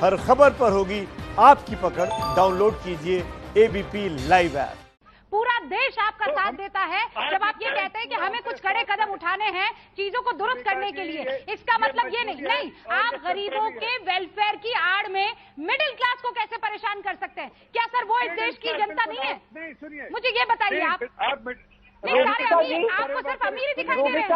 हर खबर पर होगी आपकी पकड़। डाउनलोड कीजिए एबीपी लाइव ऐप। पूरा देश आपका साथ देता है जब आप ये कहते हैं कि हमें कुछ कड़े कदम उठाने हैं चीजों को दुरुस्त करने के लिए। इसका मतलब ये नहीं आप गरीबों के वेलफेयर की आड़ में मिडिल क्लास को कैसे परेशान कर सकते हैं? क्या सर वो इस देश की जनता नहीं है? मुझे ये बताइए आप। नहीं सारे अमीर आपको सिर्फ अमीर ही दिखाई दे रहे हैं।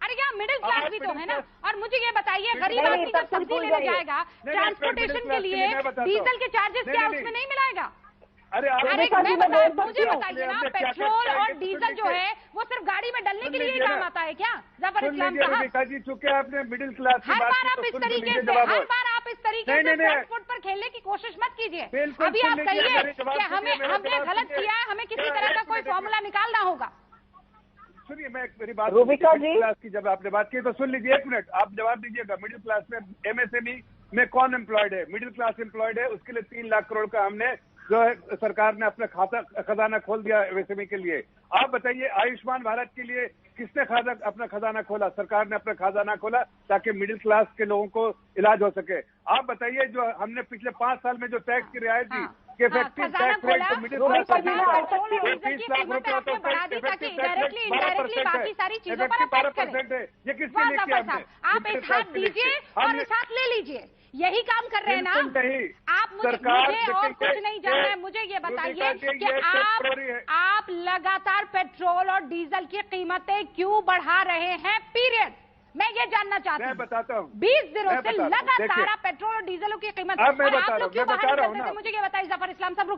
अरे यहाँ मिडिल क्लास भी तो है ना। और मुझे ये बताइए, गरीब आदमी जब सब्जी लेने जाएगा ट्रांसपोर्टेशन के लिए डीजल के चार्जेस क्या उसमें नहीं मिलाएगा? अरे मुझे बताइए ना, पेट्रोल और डीजल जो है वो सिर्फ गाड़ी में डलने के लिए ही काम आता है क्या? जफर इस्लाम साहब, चूंकि आपने मिडिल क्लास हर बार आप इस तरीके से ट्रांसपोर्ट पर खेलने की कोशिश मत कीजिए। अभी आप कहिए कि हमने गलत किया है, हमें किसी तरह का कोई फॉर्मूला निकालना होगा। सुनिए, मैं मेरी बात रूबिका जी क्लास की जब आपने बात की तो सुन लीजिए, एक मिनट आप जवाब दीजिएगा। मिडिल क्लास में एमएसएमई में कौन एम्प्लॉयड है? मिडिल क्लास एम्प्लॉयड है, उसके लिए 3 लाख करोड़ का हमने जो है सरकार ने अपना खजाना खोल दिया एमएसएमई के लिए। आप बताइए, आयुष्मान भारत के लिए किसने अपना खजाना खोला? सरकार ने अपना खजाना खोला ताकि मिडिल क्लास के लोगों को इलाज हो सके। आप बताइए, जो हमने पिछले 5 साल में जो टैक्स की रियायत दी कि इफेक्टिव टैक्स रेट तो मिडिल क्लास का 20 लाख रुपए तो इफेक्टिव टैक्स 12% है। ये किसके लिए किया हमने? आप एक हाथ दीजिए और इस हाथ ले लीजिए, यही काम कर रहे हैं ना आप? मुझे और कुछ नहीं जानना है। मुझे ये बताइए कि आप लगातार पेट्रोल और डीजल की कीमतें क्यों बढ़ा रहे हैं? पीरियड। मैं ये जानना चाहता हूँ। मैं बताता हूँ। 20 दिनों से लगातार पेट्रोल और डीजलों की कीमत आप लोग क्यों बाहर निकलते थे? मुझे ये बताइए जफर इस्लाम साहब,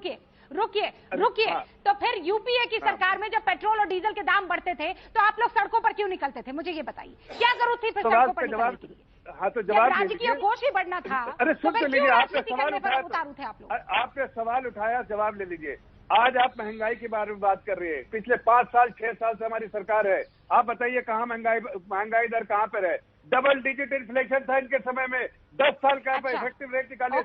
रुकिए। तो फिर यूपीए की सरकार में जब पेट्रोल और डीजल के दाम बढ़ते थे तो आप लोग सड़कों पर क्यों निकलते थे? मुझे ये बताइए, क्या जरूरत थी फिर सड़कों पर निकलने की? हाँ, तो जवाब राजकीय कोष ही बढ़ना था। अरे सुन तो लीजिए, आपने सवाल उठाया, उतारू थे आप लोग। आपने सवाल उठाया, जवाब ले लीजिए। आज आप महंगाई के बारे में बात कर रहे हैं। पिछले 5 साल 6 साल से हमारी सरकार है। आप बताइए कहाँ महंगाई दर कहाँ पर है? डबल डिजिट इन्फ्लेशन था इनके समय में। 10 साल का इफेक्टिव रेट निकालिए।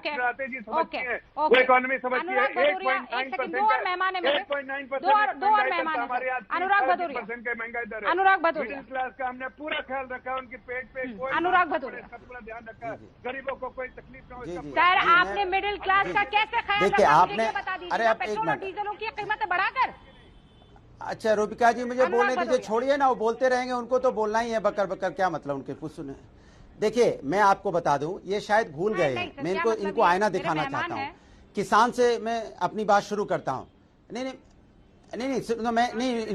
जी समझती है, वो इकोनॉमी समझती है। 8.9% अनुराग भदौरिया का महंगाई दर है। अनुराग भदौरिया, मिडिल क्लास का हमने पूरा ख्याल रखा, उनके पेट पे अनुराग भदौरिया का पूरा ध्यान रखा, गरीबों को कोई तकलीफ न हो। सर आपने मिडिल क्लास का कैसे ख्याल रखा? आपने बता दीजिए, पेट्रोल और डीजलों की कीमतें बढ़ाकर। अच्छा रूबिका जी, मुझे बोलने दीजिए, छोड़िए ना, वो बोलते रहेंगे, उनको तो बोलना ही है बकर बकर, क्या मतलब उनके कुछ सुने। देखिए मैं आपको बता दूं, ये शायद भूल गए हैं, मैं इनको आईना दिखाना चाहता हूं। किसान से मैं अपनी बात शुरू करता हूं। नहीं,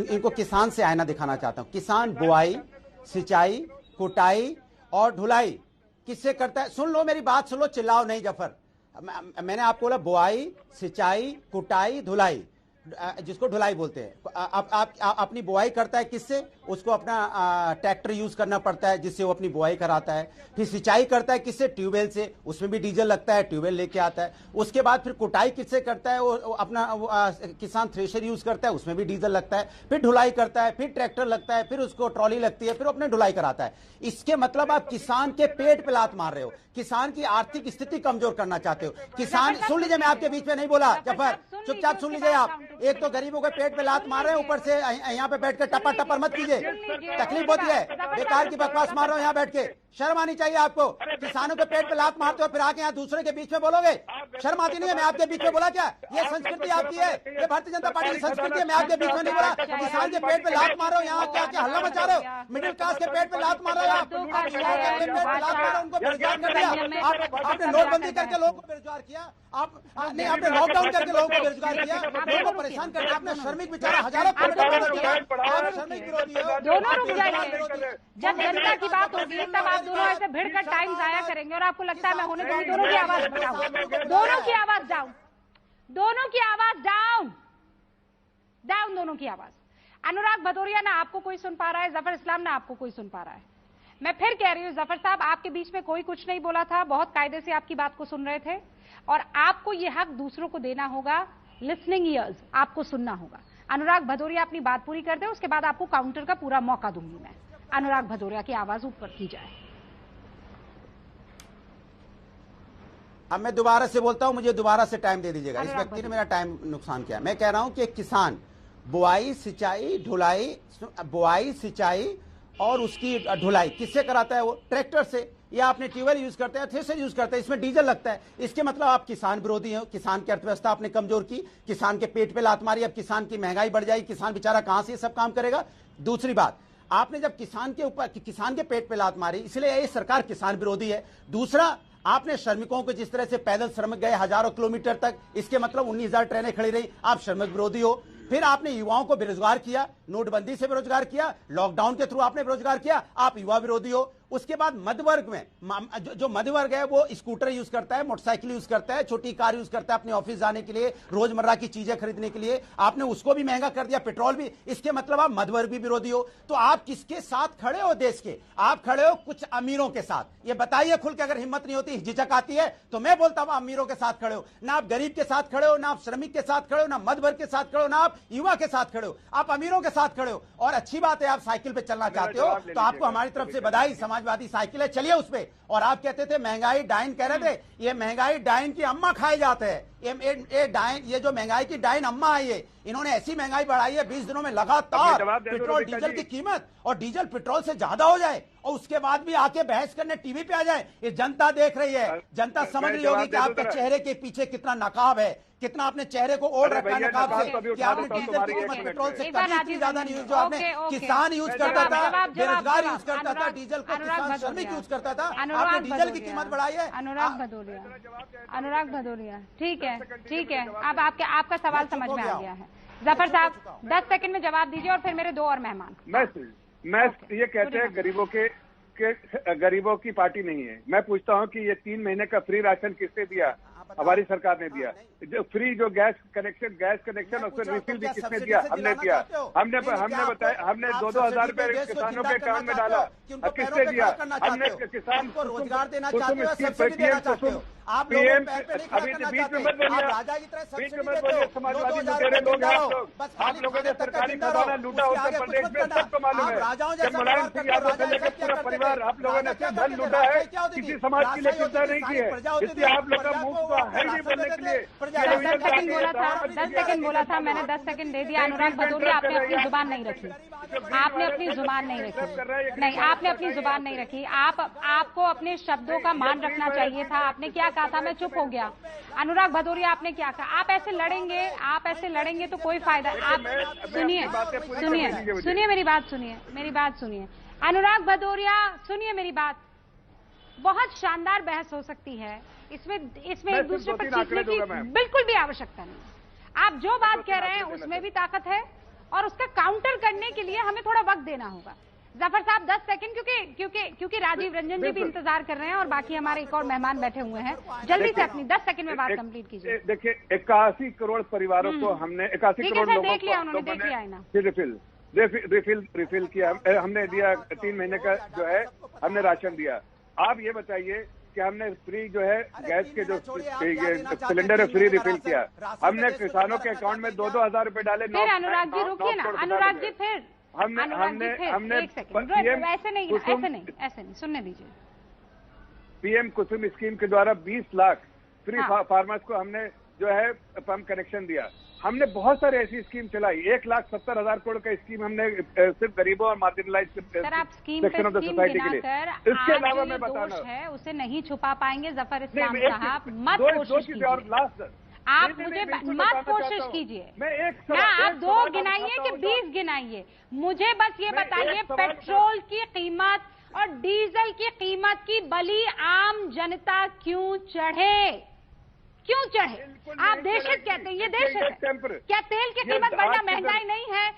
इनको किसान से आईना दिखाना चाहता हूं। किसान बुआई, सिंचाई, कुटाई और ढुलाई किससे करता है? सुन लो मेरी बात, सुन लो, चिल्लाओ नहीं जफर। मैंने आपको बोला बुआई, सिंचाई, कुटाई, धुलाई, जिसको ढुलाई बोलते हैं। आप अपनी बुआई करता है किससे? उसको अपना ट्रैक्टर यूज करना पड़ता है जिससे वो अपनी बुआई कराता है। फिर सिंचाई करता है किससे? ट्यूबवेल से, उसमें भी डीजल लगता है, ट्यूबवेल लेके आता है। उसके बाद फिर कुटाई किससे करता है? वो अपना किसान थ्रेशर यूज करता है, उसमें भी डीजल लगता है। फिर ढुलाई करता है, फिर ट्रैक्टर लगता है, फिर उसको ट्रॉली लगती है, फिर अपने ढुलाई कराता है। इसके मतलब आप किसान के पेट पे लात मार रहे हो, किसान की आर्थिक स्थिति कमजोर करना चाहते हो। किसान, सुन लीजिए, मैं आपके बीच में नहीं बोला जफर, चुपचाप सुन लीजिए आप। एक तो गरीबों के पेट पे लात मार रहे हैं, ऊपर से यहाँ पे बैठ कर टपर मत कीजिए, तकलीफ होती है। बेकार की बकवास मार रहे हो यहाँ बैठ के, शर्म आनी चाहिए आपको। किसानों के पेट पे लात मारते हो, फिर आके यहाँ दूसरे के बीच में बोलोगे, शर्म आती नहीं है? मैं आपके बीच में बोला क्या? ये संस्कृति आपकी है, ये भारतीय जनता पार्टी की संस्कृति है। मैं आपके बीच में नहीं बोला। किसान के पेट पे लात मार रहे हो, यहाँ क्या क्या हल्ला मचा रहे हो? मिडिल क्लास के पेट पे लात मार रहे हो आप, उनको बेरोजगार कर दिया आपने। नोटबंदी करके लोगों को बेरोजगार किया आपने लॉकडाउन करके लोगों को बेरोजगार किया, लोगों को परेशान करके आपने श्रमिक बेचारा हजारों श्रमिक विरोधी हो। दोनों रुक जाइए, जब जनता की बात होगी तब आप दोनों ऐसे भिड़कर टाइम जाया करेंगे और आपको लगता है मैं होने दूंगी। दोनों की आवाज बताओ, दोनों की आवाज डाउन, दोनों की आवाज डाउन, दोनों की आवाज। अनुराग भदौरिया ना आपको कोई सुन पा रहा है, जफर इस्लाम ना आपको कोई सुन पा रहा है। मैं फिर कह रही हूँ जफर साहब, आपके बीच में कोई कुछ नहीं बोला था, बहुत कायदे से आपकी बात को सुन रहे थे और आपको ये हक दूसरों को देना होगा। लिसनिंग ईयर्स, आपको सुनना होगा। अनुराग भदौरिया अपनी बात पूरी कर दे, उसके बाद आपको काउंटर का पूरा मौका दूंगी मैं। अनुराग भदौरिया की आवाज ऊपर की जाए। अब मैं दोबारा से बोलता हूं, मुझे दोबारा से टाइम दे दीजिएगा। इस व्यक्ति ने मेरा टाइम नुकसान किया। मैं कह रहा हूं कि किसान बुआई, सिंचाई, ढुलाई, बुआई, सिंचाई और उसकी ढुलाई किससे कराता है? वो ट्रैक्टर से। या आपने ट्यूबवेल यूज करते हैं, थ्रेशर यूज करते हैं, इसमें डीजल लगता है, इसके मतलब आप किसान विरोधी हैं। किसान की अर्थव्यवस्था आपने कमजोर की, किसान के पेट पे लात मारी, अब किसान की महंगाई बढ़ जाएगी, किसान बेचारा कहां से ये सब काम करेगा। दूसरी बात, आपने जब किसान के ऊपर, किसान के पेट पे लात मारी, इसलिए ये सरकार किसान विरोधी है। दूसरा, आपने श्रमिकों को जिस तरह से पैदल श्रमिक गए हजारों किलोमीटर तक, इसके मतलब 19,000 ट्रेनें खड़ी रही, आप श्रमिक विरोधी हो। फिर आपने युवाओं को बेरोजगार किया, नोटबंदी से बेरोजगार किया, लॉकडाउन के थ्रू आपने बेरोजगार किया, आप युवा विरोधी हो। उसके बाद मध्य वर्ग में, जो मध्य वर्ग है वो स्कूटर यूज करता है, मोटरसाइकिल यूज करता है, छोटी कार यूज करता है अपने ऑफिस जाने के लिए, रोजमर्रा की चीजें खरीदने के लिए, आपने उसको भी महंगा कर दिया, पेट्रोल भी। इसके मतलब आप मध्य वर्ग भी विरोधी हो। तो आप किसके साथ खड़े हो देश के? आप खड़े हो कुछ अमीरों के साथ। ये बताइए खुल के, अगर हिम्मत नहीं होती, झिझक आती है तो मैं बोलता हूं अमीरों के साथ खड़े हो। ना आप गरीब के साथ खड़े हो, ना आप श्रमिक के साथ खड़े हो, ना मध्य वर्ग के साथ खड़े हो, ना आप युवा के साथ खड़े हो, आप अमीरों के साथ खड़े हो। और अच्छी बात है, आप साइकिल पे चलना चाहते हो तो आपको हमारी तरफ से बधाई, समाजवादी साइकिल है, चलिए उस पे। और आप कहते थे महंगाई डाइन कह रहे थे, ये महंगाई डाइन की अम्मा खाए जाते हैं। ये जो महंगाई की डाइन अम्मा आई है, इन्होंने ऐसी महंगाई बढ़ाई है 20 दिनों में लगातार, पेट्रोल डीजल की कीमत और डीजल पेट्रोल से ज्यादा हो जाए और उसके बाद भी आके बहस करने टीवी पे आ जाए। ये जनता देख रही है, जनता समझ रही होगी कि आपके चेहरे के पीछे कितना नकाब है, कितना आपने चेहरे को ओढ़ रखा है नकाब से, कि आपने डीजल की कीमत पेट्रोल से कभी ज्यादा नहीं, जो आपने किसान यूज करता था, बेरोजगार यूज करता था, डीजल को किसान श्रमिक यूज करता था, आपने डीजल की कीमत बढ़ाई है। अनुराग भदौरिया, ठीक है, अब आपका सवाल समझ में आ गया है। जफर साहब 10 सेकंड में जवाब दीजिए और फिर मेरे 2 और मेहमान। मैं ये कहते हैं गरीबों की पार्टी नहीं है। मैं पूछता हूं कि ये 3 महीने का फ्री राशन किसने दिया? हमारी सरकार ने दिया। जो फ्री जो गैस कनेक्शन और फिर रिफिल भी किसने दिया? हमने दिया। हमने बताया, हमने 2-2 हजार रुपए किसानों के अकाउंट में डाला। अब किसने दिया? हमने किसान को रोजगार देना चाहते हो, पीएम अभी बीच में मत बोलिए, समाजवादी लुटेरे लोग हैं आप लोगों ने सरकारी खजाना लूटा उत्तर प्रदेश में, सबको मालूम है। जब मुलायम सिंह यादव से लेकर पूरा परिवार आप लोगों ने धन लूटा है, किसी समाज के लिए चिंता नहीं की है। इसलिए आप लोग का मुंह है नहीं बोलने के लिए। 10 सेकंड बोला था मैंने, 10 सेकंड दे दिया। अनुराग भदौरिया, आपने अपनी जुबान नहीं रखी, आपने अपनी जुबान नहीं रखी, नहीं आपने अपनी जुबान नहीं रखी। आपको अपने शब्दों का मान रखना चाहिए था। आपने क्या कहा था? मैं चुप हो गया। अनुराग भदौरिया, आपने क्या कहा? आप ऐसे लड़ेंगे तो कोई फायदा। आप सुनिए मेरी बात सुनिए। अनुराग भदौरिया, सुनिए मेरी बात। बहुत शानदार बहस हो सकती है, इसमें एक दूसरे पर चीखने की बिल्कुल भी आवश्यकता नहीं। आप जो बात कह रहे हैं उसमें भी ताकत है और उसका काउंटर करने के लिए हमें थोड़ा वक्त देना होगा। जफर साहब 10 सेकंड, क्योंकि राजीव रंजन जी भी इंतजार कर रहे हैं और बाकी हमारे एक और मेहमान बैठे हुए हैं। जल्दी से अपनी 10 सेकंड में बात कंप्लीट कीजिए। देखिए 81 करोड़ परिवारों को हमने 81 करोड़ लोगों देख लिया, उन्होंने देख लिया है ना। रिफिल किया हमने दिया। 3 महीने का जो है हमने राशन दिया। आप ये बताइए कि हमने फ्री जो है गैस के जो सिलेंडर है फ्री रिफिल किया। हमने किसानों के अकाउंट में 2-2 हजार रुपए डाले। फिर अनुराग जी रुकिए ना, अनुराग जी फिर हमने एक सेकंड, ऐसे नहीं सुनने दीजिए। पीएम कुसुम स्कीम के द्वारा 20 लाख फ्री फार्मर्स को हमने जो है पंप कनेक्शन दिया। हमने बहुत सारे ऐसी स्कीम चलाई। 1,70,000 करोड़ का स्कीम हमने सिर्फ गरीबों और marginalised section of the society के लिए। इसके अलावा मैं बताना है, उसे नहीं छुपा पाएंगे जफर इस्लाम साहब। मत कोशिश कीजिए, आप मुझे मत कोशिश कीजिए ना। आप 2 गिनाइए कि 20 गिनाइए, मुझे बस ये बताइए पेट्रोल की कीमत और डीजल की कीमत की बलि आम जनता क्यों चढ़े? आप देशहित कहते हैं, ये देशहित है क्या? तेल की कीमत बढ़ना महंगाई नहीं है?